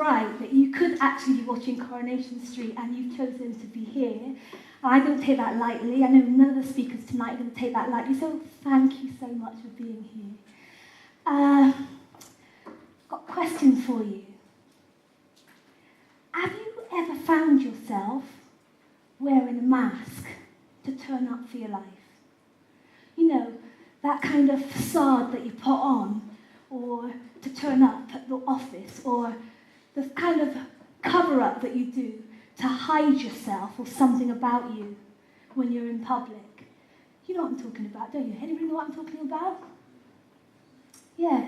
right that you could actually be watching Coronation Street and you've chosen to be here. I don't take that lightly. I know none of the speakers tonight are going to take that lightly, so thank you so much for being here. Got a question for you. Have you ever found yourself wearing a mask to turn up for your life? You know, that kind of facade that you put on, or to turn up at the office, or the kind of cover-up that you do to hide yourself or something about you when you're in public. You know what I'm talking about, don't you? Anybody know what I'm talking about? Yeah,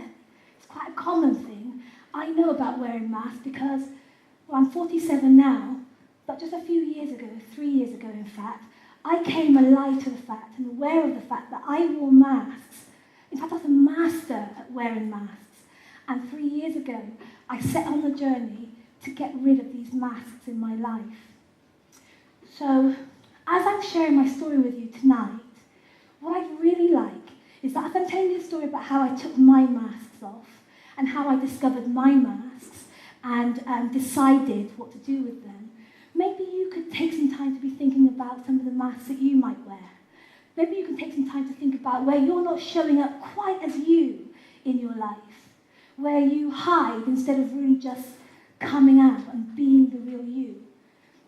it's quite a common thing. I know about wearing masks because, well, I'm 47 now, but just a few years ago, 3 years ago in fact, I came alive to the fact and aware of the fact that I wore masks. In fact, I was a master at wearing masks. And 3 years ago, I set on the journey to get rid of these masks in my life. So, as I'm sharing my story with you tonight, what I'd really like is that as I'm telling you a story about how I took my masks off and how I discovered my masks and decided what to do with them, maybe you could take some time to be thinking about some of the masks that you might wear. Maybe you can take some time to think about where you're not showing up quite as you in your life, where you hide instead of really just coming out and being the real you.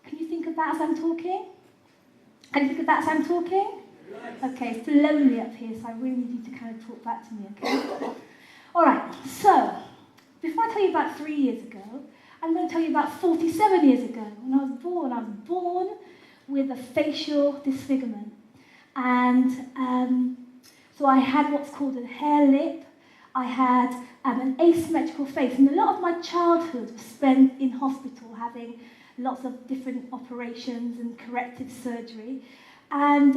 Can you think of that as I'm talking? Can you think of that as I'm talking? Okay, it's lonely up here, so I really need you to kind of talk back to me, okay? All right, so before I tell you about 3 years ago, I'm going to tell you about 47 years ago. When I was born with a facial disfigurement. And so I had what's called a hair lip. I had an asymmetrical face. And a lot of my childhood was spent in hospital having lots of different operations and corrective surgery. And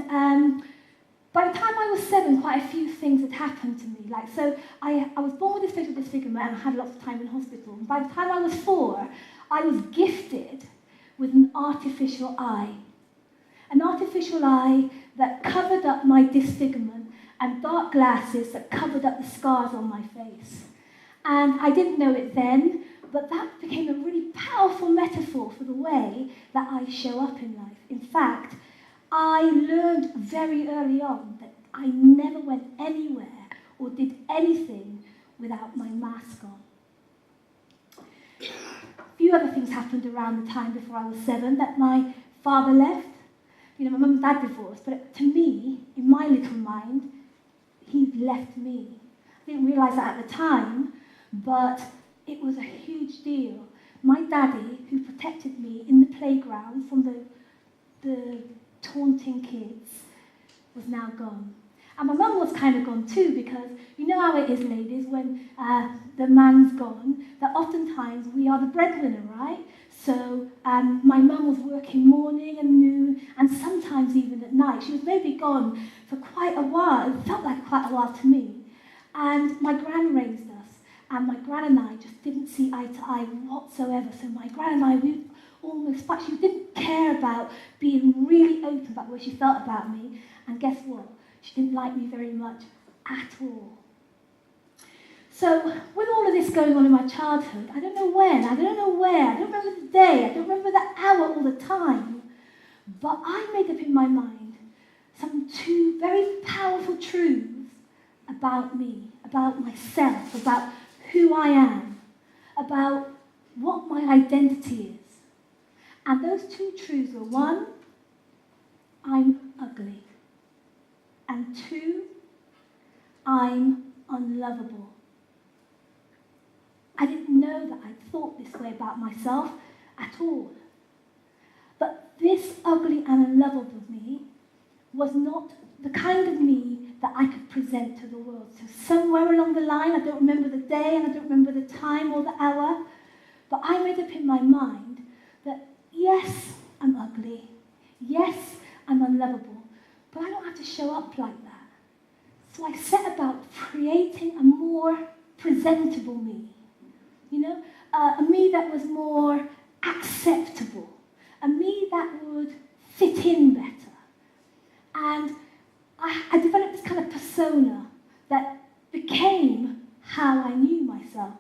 by the time I was 7, quite a few things had happened to me. So I was born with this facial disfigurement and I had lots of time in hospital. And by the time I was 4, I was gifted with an artificial eye. An artificial eye that covered up my disfigurement and dark glasses that covered up the scars on my face. And I didn't know it then, but that became a really powerful metaphor for the way that I show up in life. In fact, I learned very early on that I never went anywhere or did anything without my mask on. A few other things happened around the time before I was 7, that my father left. You know, my mum and dad divorced, but to me, in my little mind, he left me. I didn't realise that at the time, but it was a huge deal. My daddy, who protected me in the playground from the taunting kids, was now gone. And my mum was kind of gone too, because you know how it is, ladies, when the man's gone, that oftentimes we are the breadwinner, right? So my mum was working morning and noon, and sometimes even at night. She was maybe gone for quite a while. It felt like quite a while to me. And my gran raised us, and my gran and I just didn't see eye to eye whatsoever. So my gran and I, we almost fight. She didn't care about being really open about what she felt about me. And guess what? She didn't like me very much at all. So with all of this going on in my childhood, I don't know when, I don't know where, I don't remember the day, I don't remember the hour or the time, but I made up in my mind some 2 very powerful truths about me, about myself, about who I am, about what my identity is. And those 2 truths were, 1, I'm ugly. And 2, I'm unlovable. I didn't know that I thought this way about myself at all. But this ugly and unlovable me was not the kind of me that I could present to the world. So somewhere along the line, I don't remember the day and I don't remember the time or the hour, but I made up in my mind that yes, I'm ugly, yes, I'm unlovable, but I don't have to show up like that. So I set about creating a more presentable me. You know, a me that was more acceptable, a me that would fit in better. And I developed this kind of persona that became how I knew myself,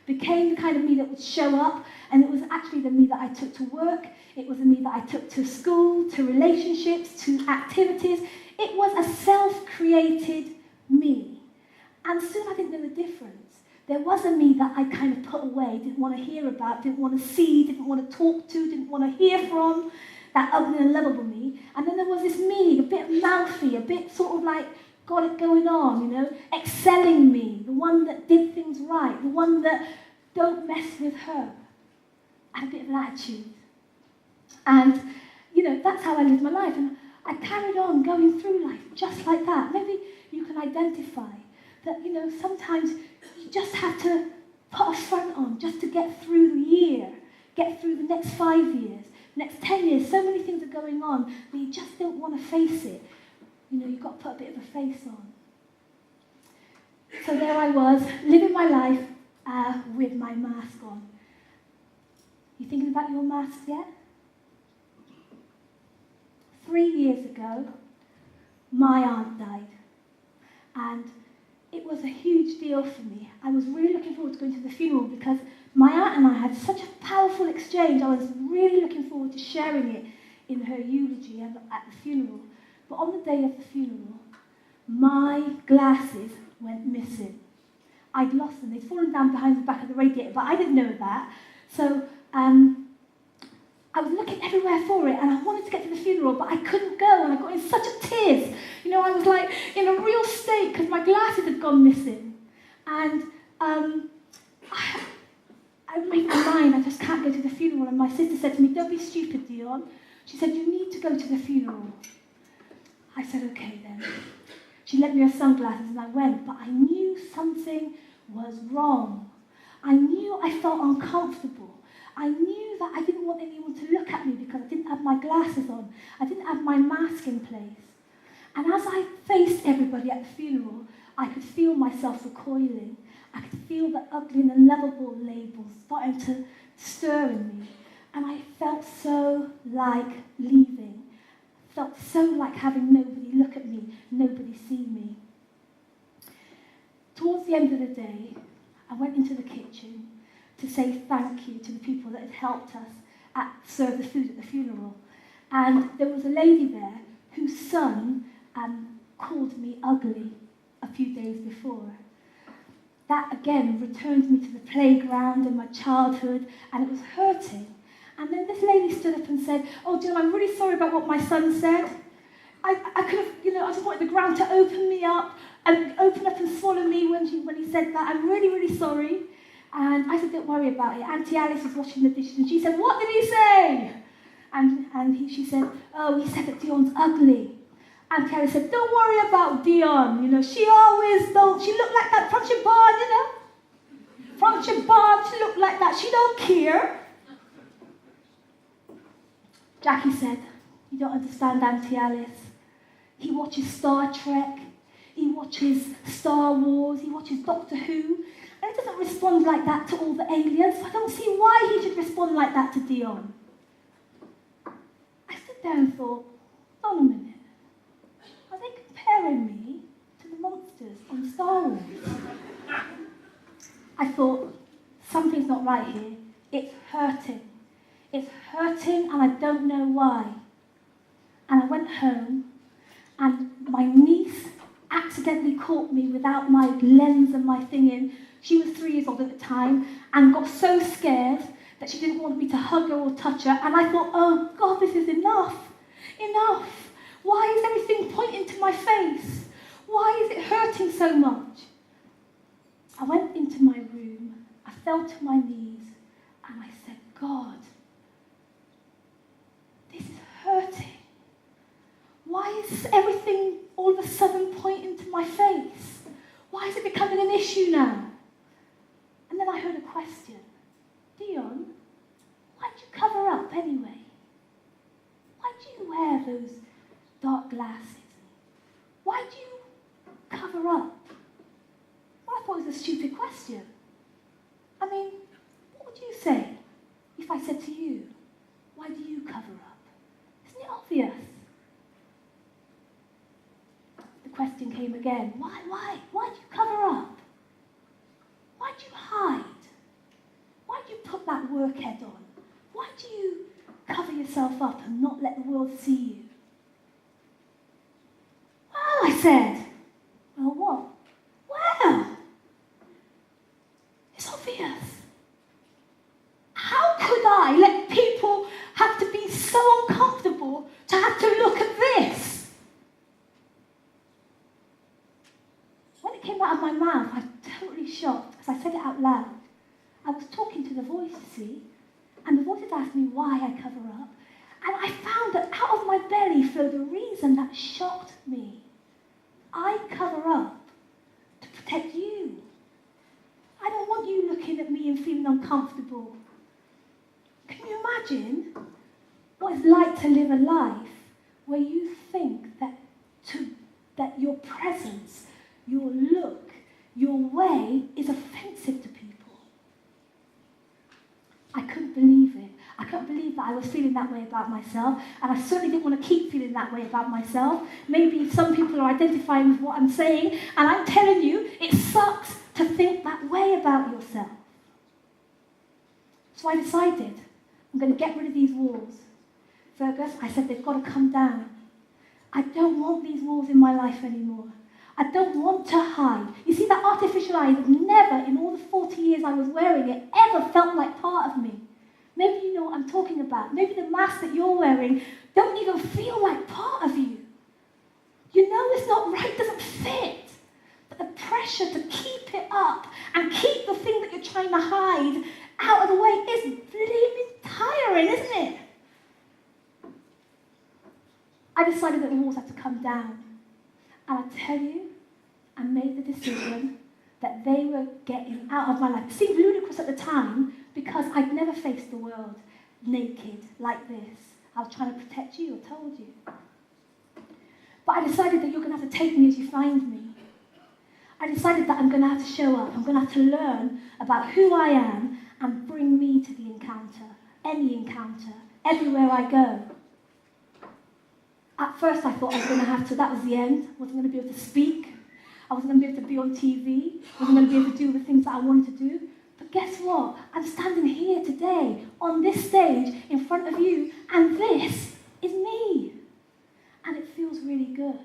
became the kind of me that would show up And it was actually the me that I took to work. It was the me that I took to school, to relationships, to activities. It was a self-created me. And soon I didn't know the difference. There was a me that I kind of put away, didn't want to hear about, didn't want to see, didn't want to talk to, didn't want to hear from, that ugly and lovable me. And then there was this me, a bit mouthy, a bit sort of like, got it going on, you know, excelling me, the one that did things right, the one that don't mess with her. I had a bit of an attitude. And, you know, that's how I lived my life. And I carried on going through life just like that. Maybe you can identify that, you know, sometimes you just have to put a front on just to get through the year, get through the next 5 years, next 10 years. So many things are going on, but you just don't want to face it. You know, you've got to put a bit of a face on. So there I was, living my life with my mask on. You thinking about your masks yet? 3 years ago, my aunt died. And it was a huge deal for me. I was really looking forward to going to the funeral because my aunt and I had such a powerful exchange. I was really looking forward to sharing it in her eulogy and at the funeral. But on the day of the funeral, my glasses went missing. I'd lost them. They'd fallen down behind the back of the radiator, but I didn't know that. So I was looking everywhere for it, and I wanted to get to the funeral, but I couldn't go, and I got in such a tears. You know, I was like in a real state because my glasses had gone missing. And I made my mind, I just can't go to the funeral. And my sister said to me, "Don't be stupid, Dion." She said, "You need to go to the funeral." I said, "Okay then." She lent me her sunglasses and I went, but I knew something was wrong. I knew I felt uncomfortable. I knew that I didn't want anyone to look at me because I didn't have my glasses on. I didn't have my mask in place. And as I faced everybody at the funeral, I could feel myself recoiling. I could feel the ugly and unlovable labels starting to stir in me. And I felt so like leaving. Felt so like having nobody look at me, nobody see me. Towards the end of the day, I went into the kitchen to say thank you to the people that had helped us serve the food at the funeral. And there was a lady there whose son called me ugly a few days before. That again returned me to the playground and my childhood, and it was hurting. And then this lady stood up and said, "Oh, Dion, I'm really sorry about what my son said. I could have, you know, I just wanted the ground to open me up and open up and swallow me when he said that. I'm really, really sorry." And I said, "Don't worry about it." Auntie Alice was washing the dishes and she said, "What did he say?" She said, "Oh, he said that Dion's ugly." Auntie Alice said, "Don't worry about Dion. You know, she always don't. She looked like that from your barn, you know. From your barn, she looked like that. She don't care." Jackie said, "You don't understand, Auntie Alice. He watches Star Trek, he watches Star Wars, he watches Doctor Who, and he doesn't respond like that to all the aliens, so I don't see why he should respond like that to Dion." I stood there and thought, hold on a minute. Are they comparing me to the monsters on Star Wars? I thought, something's not right here. It's hurting. It's hurting and I don't know why. And I went home and my niece accidentally caught me without my lens and my thing in. She was 3 years old at the time and got so scared that she didn't want me to hug her or touch her. And I thought, oh God, this is enough. Enough. Why is everything pointing to my face? Why is it hurting so much? I went into my room, I fell to my knees and I said, "God, this is hurting. Why is everything all of a sudden pointing to my face? Why is it becoming an issue now?" And then I heard a question. "Dion, why do you cover up anyway? Why do you wear those dark glasses? Why do you cover up?" Well, I thought it was a stupid question. I mean, what would you say if I said to you, "Why do you cover up?" Isn't it obvious? The question came again. Why? Why do you cover up? Why do you hide? Why do you put put that work head on? Why do you cover yourself up and not let the world see you? Well, I said. Well, what? Well, it's obvious. How could I let people have to be so uncomfortable to have to look at this? When it came out of my mouth, I was totally shocked because I said it out loud. I was talking to the voice, you see, and the voices asked me why I cover up. And I found that out of my belly flowed a reason that shocked me. I cover up to protect you. I don't want you looking at me and feeling uncomfortable. Can you imagine what it's like to live a life where you think that your presence, your look, your way is offensive to people? I couldn't believe it. I couldn't believe that I was feeling that way about myself, and I certainly didn't want to keep feeling that way about myself. Maybe some people are identifying with what I'm saying, and I'm telling you, it sucks to think that way about yourself. So I decided, I'm going to get rid of these walls. Fergus, I said they've got to come down. I don't want these walls in my life anymore. I don't want to hide. You see, that artificial eye that never, in all the 40 years I was wearing it, ever felt like part of me. Maybe you know what I'm talking about. Maybe the mask that you're wearing don't even feel like part of you. You know it's not right, it doesn't fit. But the pressure to keep it up and keep the thing that you're trying to hide out of the way is bleeding tiring, isn't it? I decided that the walls had to come down. And I tell you, I made the decision that they were getting out of my life. It seemed ludicrous at the time because I'd never faced the world naked like this. I was trying to protect you, I told you. But I decided that you're going to have to take me as you find me. I decided that I'm going to have to show up. I'm going to have to learn about who I am and bring me to the encounter, any encounter, everywhere I go. At first I thought I was going to have to, that was the end. I wasn't going to be able to speak. I wasn't going to be able to be on TV. I wasn't going to be able to do the things that I wanted to do. But guess what? I'm standing here today, on this stage, in front of you, and this is me. And it feels really good.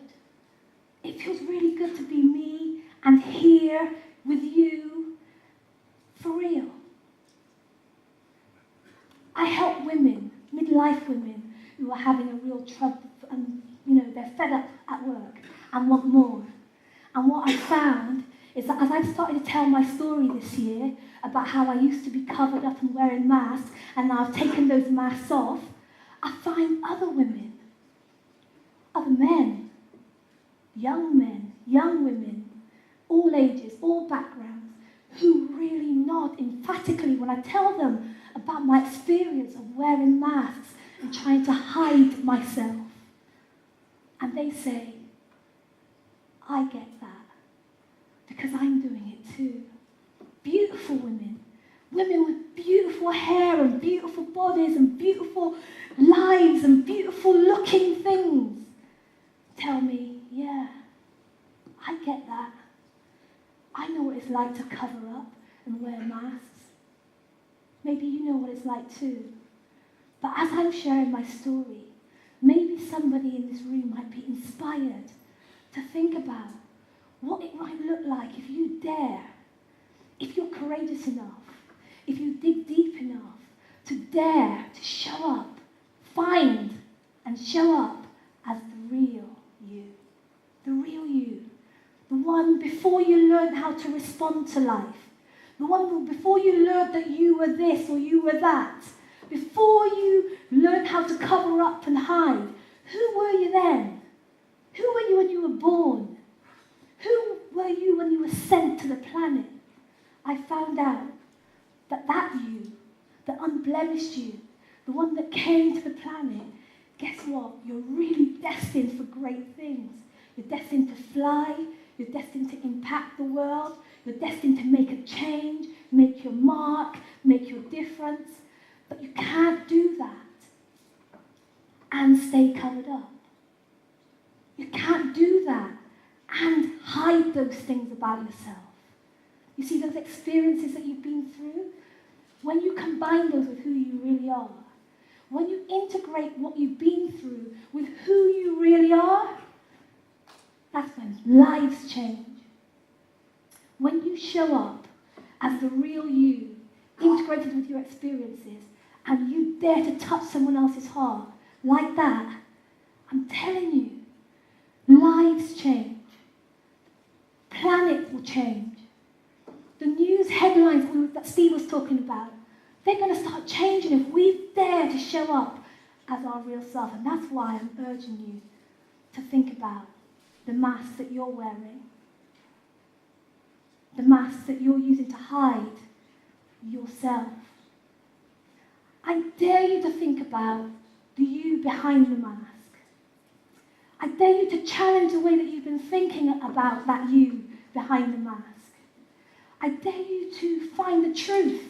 It feels really good to be me and here with you, for real. I help women, midlife women, who are having a real trouble, and they're fed up at work and want more. And what I found is that as I've started to tell my story this year about how I used to be covered up and wearing masks, and now I've taken those masks off, I find other women, other men, young women, all ages, all backgrounds, who really nod emphatically when I tell them about my experience of wearing masks and trying to hide myself. And they say, I get that, because I'm doing it too. Beautiful women with beautiful hair and beautiful bodies and beautiful lives and beautiful looking things, tell me, yeah, I get that. I know what it's like to cover up and wear masks. Maybe you know what it's like too. But as I'm sharing my story, maybe somebody in this room might be inspired to think about what it might look like if you dare, if you're courageous enough, if you dig deep enough to dare to show up, find and show up as the real you. The real you. The one before you learned how to respond to life. The one before you learned that you were this or you were that. Before you learned how to cover up and hide. Who were you then? Who were you when you were born? Who were you when you were sent to the planet? I found out that you, the unblemished you, the one that came to the planet, guess what? You're really destined for great things. You're destined to fly. You're destined to impact the world. You're destined to make a change, make your mark, make your difference. But you can't do that and stay covered up. You can't do that and hide those things about yourself. You see, those experiences that you've been through, when you combine those with who you really are, when you integrate what you've been through with who you really are, that's when lives change. When you show up as the real you, integrated with your experiences, and you dare to touch someone else's heart like that, I'm telling you, lives change. Planets will change. The news headlines that Steve was talking about, they're going to start changing if we dare to show up as our real self. And that's why I'm urging you to think about the mask that you're wearing, the mask that you're using to hide yourself. I dare you to think about the you behind the mask. I dare you to challenge the way that you've been thinking about that you behind the mask. I dare you to find the truth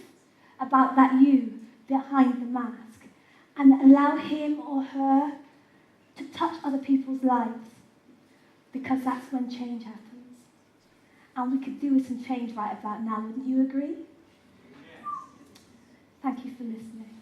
about that you behind the mask and allow him or her to touch other people's lives, because that's when change happens. And we could do with some change right about now, wouldn't you agree? Yes. Thank you for listening.